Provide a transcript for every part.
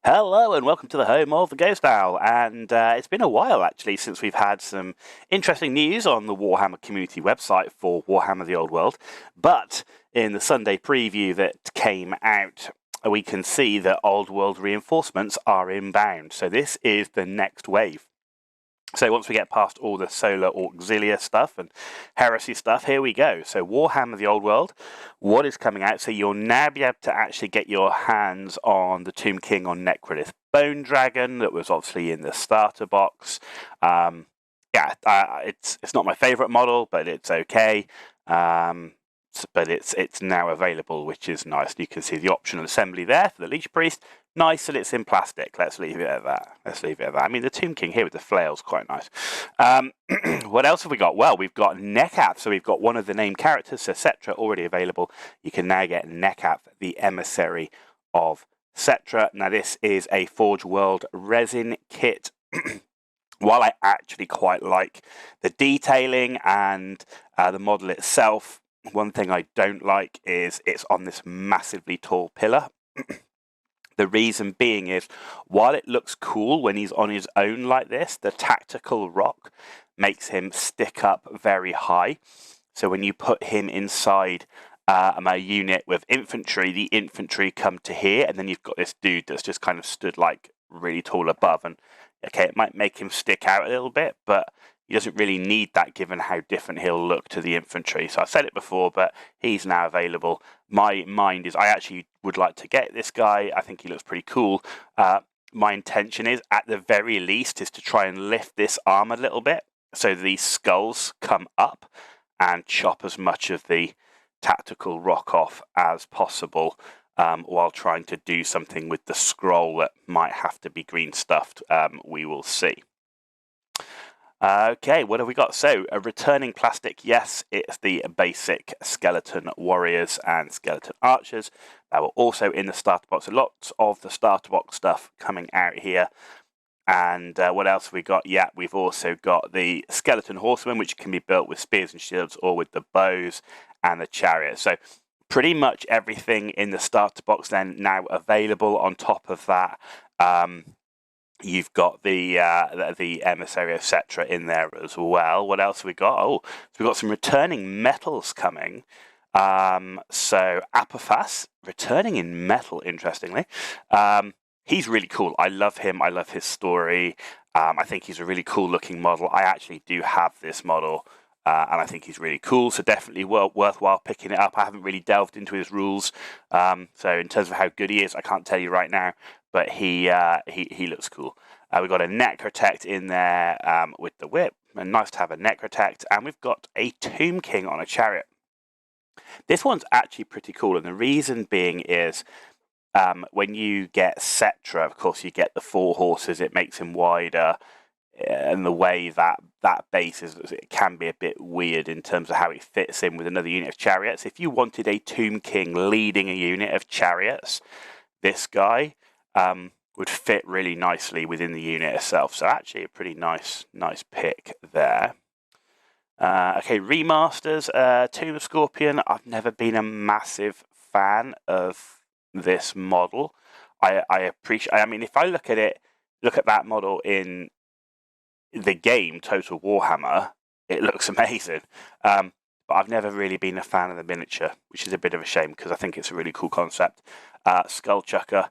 Hello and welcome to the home of the Ghost Owl, and it's been a while actually since we've had some interesting news on the Warhammer Community website for Warhammer the Old World, but in the Sunday preview that came out we can see that Old World reinforcements are inbound, so this is the next wave. So once we get past all the Solar Auxilia stuff and Heresy stuff, here we go. So Warhammer the Old World, what is coming out? So you'll now be able to actually get your hands on the Tomb King on Necro, this Bone Dragon that was obviously in the starter box. It's not my favourite model, but it's okay. But it's now available, which is nice. You can see the optional assembly there for the Leech Priest. Nice that it's in plastic. Let's leave it at that. I mean, the Tomb King here with the flail's quite nice. What else have we got? Well, we've got Necap. So we've got one of the named characters, so Cetra, already available. You can now get Necap, the Emissary of Cetra. Now, this is a Forge World resin kit. While I actually quite like the detailing and the model itself, one thing I don't like is it's on this massively tall pillar. The reason being is, while it looks cool when he's on his own like this, the tactical rock makes him stick up very high. So when you put him inside a unit with infantry, the infantry come to here, and then you've got this dude that's just kind of stood like really tall above. And okay, it might make him stick out a little bit, but he doesn't really need that given how different he'll look to the infantry. So I've said it before, but he's now available. My mind is I actually would like to get this guy. I think he looks pretty cool. My intention is, at the very least, is to try and lift this arm a little bit so these skulls come up and chop as much of the tactical rock off as possible, while trying to do something with the scroll that might have to be green stuffed. We will see. Okay, what have we got? So, a returning plastic, yes, it's the basic skeleton warriors and skeleton archers that were also in the starter box. Lots of the starter box stuff coming out here. And what else have we got? Yeah, we've also got the skeleton horsemen, which can be built with spears and shields or with the bows and the chariot. So, pretty much everything in the starter box then now available. On top of that, you've got the Emissary of Cetra in there as well. What else have we got? Oh, so we've got some returning metals coming. So Apophas, returning in metal, interestingly. He's really cool. I love him. I love his story. I think he's a really cool looking model. I actually do have this model, and I think he's really cool. So definitely worthwhile picking it up. I haven't really delved into his rules. So in terms of how good he is, I can't tell you right now. But he looks cool. We've got a Necrotect in there with the whip. And nice to have a Necrotect. And we've got a Tomb King on a chariot. This one's actually pretty cool. And the reason being is when you get Cetra, of course, you get the 4 horses. It makes him wider. And the way that base is, it can be a bit weird in terms of how it fits in with another unit of chariots. If you wanted a Tomb King leading a unit of chariots, this guy would fit really nicely within the unit itself. So actually a pretty nice pick there. Okay, remasters. Tomb Scorpion. I've never been a massive fan of this model. I appreciate. I mean, if I look at that model in the game Total Warhammer, it looks amazing. But I've never really been a fan of the miniature, which is a bit of a shame because I think it's a really cool concept. Skull Chucker.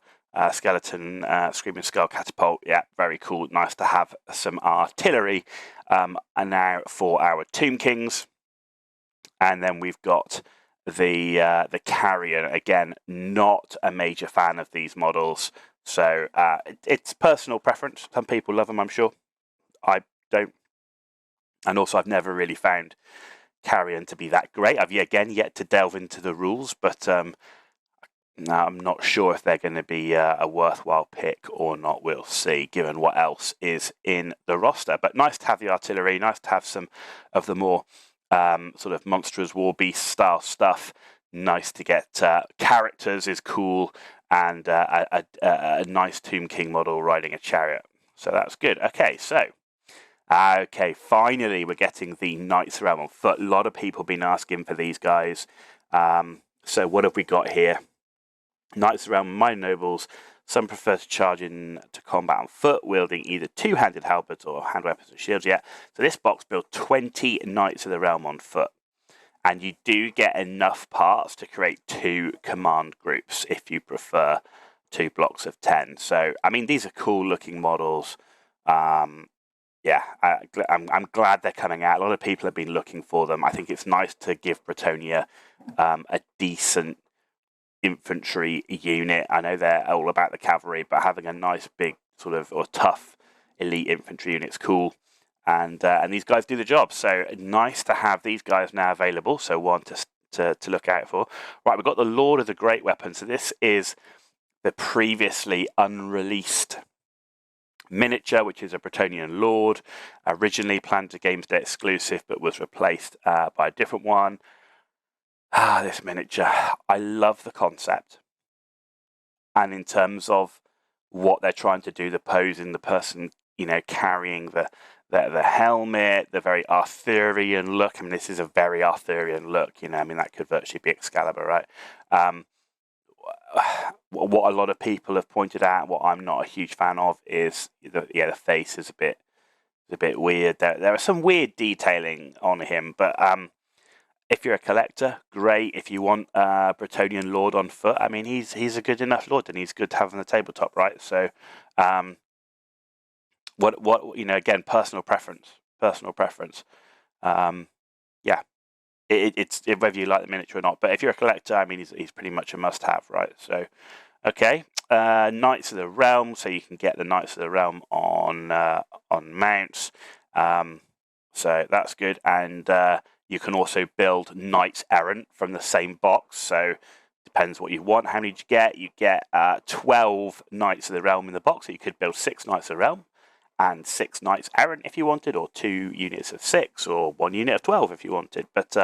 Skeleton, Screaming Skull Catapult, yeah, very cool. Nice to have some artillery. And now for our Tomb Kings. And then we've got the Carion. Again, not a major fan of these models. So it's personal preference. Some people love them, I'm sure. I don't. And also, I've never really found Carion to be that great. I've yet to delve into the rules, but now, I'm not sure if they're going to be a worthwhile pick or not. We'll see, given what else is in the roster. But nice to have the artillery. Nice to have some of the more sort of monstrous war beast style stuff. Nice to get characters is cool, and a nice Tomb King model riding a chariot. So that's good. Okay, finally we're getting the Knights Realm on foot. A lot of people have been asking for these guys. So what have we got here? Knights of the Realm, minor nobles. Some prefer to charge in to combat on foot, wielding either two-handed halberds or hand weapons and shields. Yeah, so this box builds 20 Knights of the Realm on foot. And you do get enough parts to create 2 command groups if you prefer 2 blocks of 10. So, I mean, these are cool looking models. Yeah, I'm glad they're coming out. A lot of people have been looking for them. I think it's nice to give Bretonia a decent infantry unit. I know they're all about the cavalry, but having a nice big sort of or tough elite infantry unit's cool. And these guys do the job. So nice to have these guys now available. So one to look out for. Right, we've got the Lord of the Great Weapon. So this is the previously unreleased miniature, which is a Bretonian Lord, originally planned to Games Day exclusive, but was replaced by a different one. This miniature, I love the concept. And in terms of what they're trying to do, the posing, the person, carrying the helmet, the very Arthurian look. I mean, this is a very Arthurian look, I mean, that could virtually be Excalibur, right? What a lot of people have pointed out, what I'm not a huge fan of, is the face is a bit weird. There are some weird detailing on him, but if you're a collector, great. If you want a Bretonian Lord on foot, I mean, he's a good enough Lord, and he's good to have on the tabletop, right? So, again, personal preference. Yeah. It's whether you like the miniature or not. But if you're a collector, I mean, he's pretty much a must-have, right? So, okay, Knights of the Realm. So you can get the Knights of the Realm on mounts. So that's good, and you can also build Knights Errant from the same box. So depends what you want. How many did you get? You get 12 Knights of the Realm in the box. So you could build 6 Knights of the Realm and 6 Knights Errant if you wanted, or 2 units of 6, or 1 unit of 12 if you wanted. But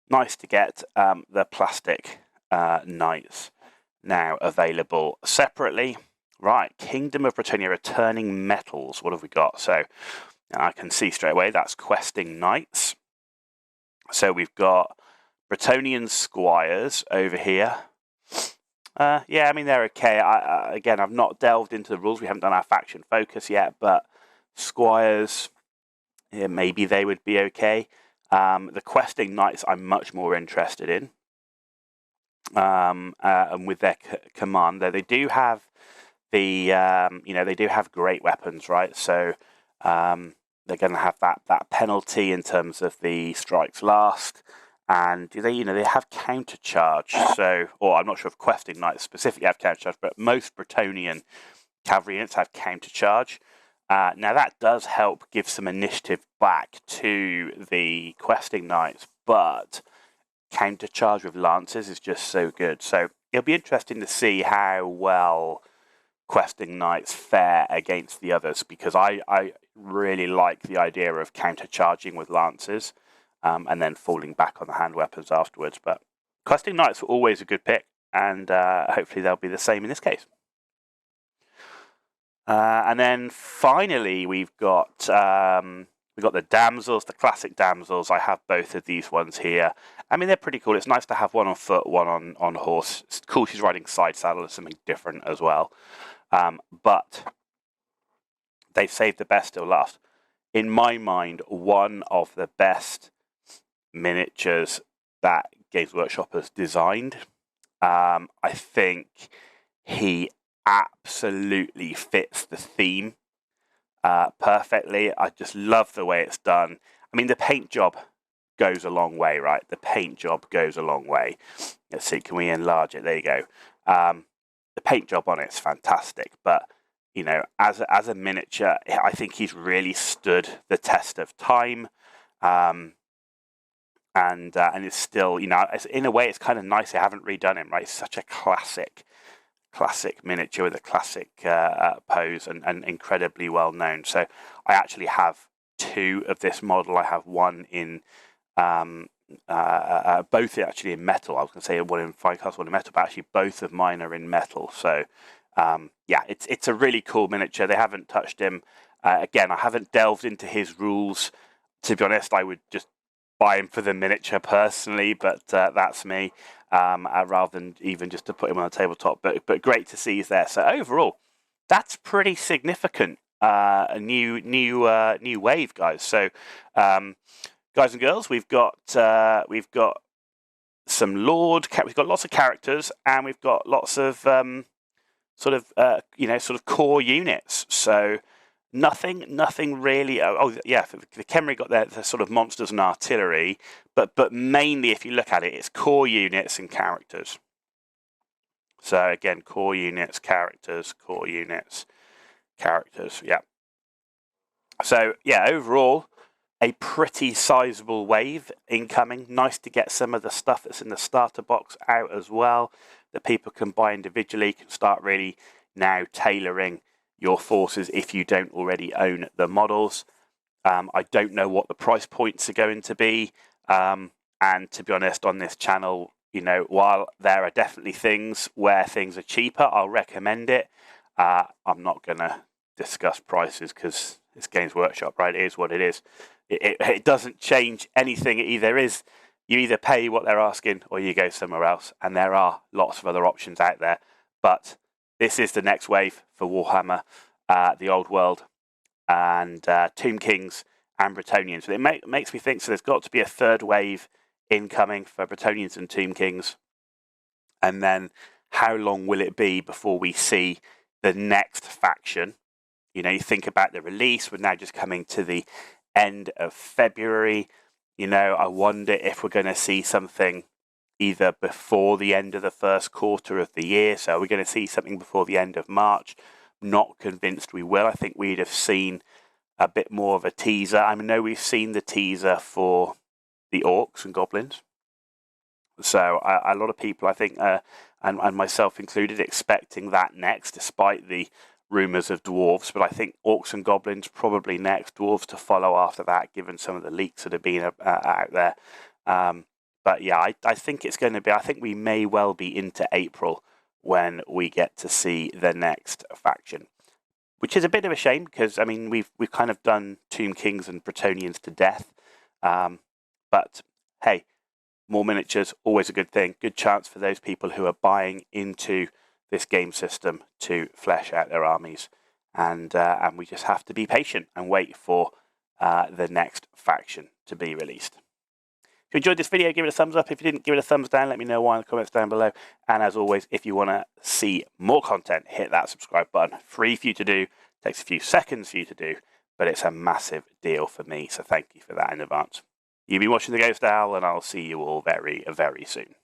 nice to get the plastic Knights now available separately. Right, Kingdom of Bretonia returning metals. What have we got? So I can see straight away that's questing Knights. So we've got Bretonian Squires over here. Yeah, I mean, they're okay. Again, I've not delved into the rules. We haven't done our faction focus yet, but Squires, yeah, maybe they would be okay. The questing Knights I'm much more interested in. And with their command, though, they do have they do have great weapons, right? So they're going to have that penalty in terms of the strikes last. And they have counter charge. So, or I'm not sure if questing Knights specifically have counter charge, but most Bretonian cavalry units have counter charge. Now that does help give some initiative back to the questing Knights, but counter charge with lances is just so good. So it'll be interesting to see how well questing Knights fare against the others, because I really like the idea of counter charging with lances. And then falling back on the hand weapons afterwards. But questing Knights were always a good pick, and hopefully they'll be the same in this case. And then finally we've got the damsels, the classic damsels. I have both of these ones here. I mean, they're pretty cool. It's nice to have one on foot, one on horse. It's cool she's riding side saddle. It's something different as well. But they've saved the best till last. In my mind, one of the best miniatures that Games Workshop has designed. I think he absolutely fits the theme perfectly. I just love the way it's done. I mean, the paint job goes a long way, right? The paint job goes a long way. Let's see, can we enlarge it? There you go. The paint job on it's fantastic, but as a miniature, I think he's really stood the test of time. And it's still, in a way, it's kind of nice they haven't redone him, right? It's such a classic miniature with a classic pose and incredibly well known. So I actually have 2 of this model. I have one in both actually in metal. I was going to say one in fine cast, one in metal, but actually both of mine are in metal. So yeah, it's a really cool miniature. They haven't touched him. Again, I haven't delved into his rules. To be honest, I would just buy them for the miniature personally, but that's me. Rather than even just to put him on a tabletop, but great to see he's there. So overall, that's pretty significant. A new wave, guys. So, guys and girls, we've got some we've got lots of characters, and we've got lots of sort of core units. So nothing really. Yeah, the Khemri got the sort of monsters and artillery, but mainly, if you look at it, it's core units and characters. So again, core units, characters, core units, characters. Yeah. So yeah, overall, a pretty sizable wave incoming. Nice to get some of the stuff that's in the starter box out as well, that people can buy individually, can start really now tailoring your forces if you don't already own the models. I don't know what the price points are going to be. And to be honest, on this channel, while there are definitely things where things are cheaper, I'll recommend it. I'm not going to discuss prices because it's Games Workshop, right? It is what it is. It doesn't change anything. You either pay what they're asking or you go somewhere else. And there are lots of other options out there. But this is the next wave for Warhammer, the old world, and Tomb Kings and Bretonnians. But it makes me think, so there's got to be a third wave incoming for Bretonnians and Tomb Kings. And then how long will it be before we see the next faction? You think about the release. We're now just coming to the end of February. I wonder if we're going to see something either before the end of the first quarter of the year. So are we going to see something before the end of March? Not convinced we will. I think we'd have seen a bit more of a teaser. I know we've seen the teaser for the Orcs and Goblins. So a lot of people, I think, and myself included, expecting that next, despite the rumours of Dwarves. But I think Orcs and Goblins probably next, Dwarves to follow after that, given some of the leaks that have been out there. But yeah, I think it's going to be, I think we may well be into April when we get to see the next faction, which is a bit of a shame because, I mean, we've kind of done Tomb Kings and Bretonnians to death. But hey, more miniatures, always a good thing. Good chance for those people who are buying into this game system to flesh out their armies. And we just have to be patient and wait for the next faction to be released. If you enjoyed this video, give it a thumbs up. If you didn't, give it a thumbs down. Let me know why in the comments down below. And as always, if you want to see more content, hit that subscribe button. Free for you to do. Takes a few seconds for you to do, but it's a massive deal for me. So thank you for that in advance. You've been watching The Ghost Owl, and I'll see you all very, very soon.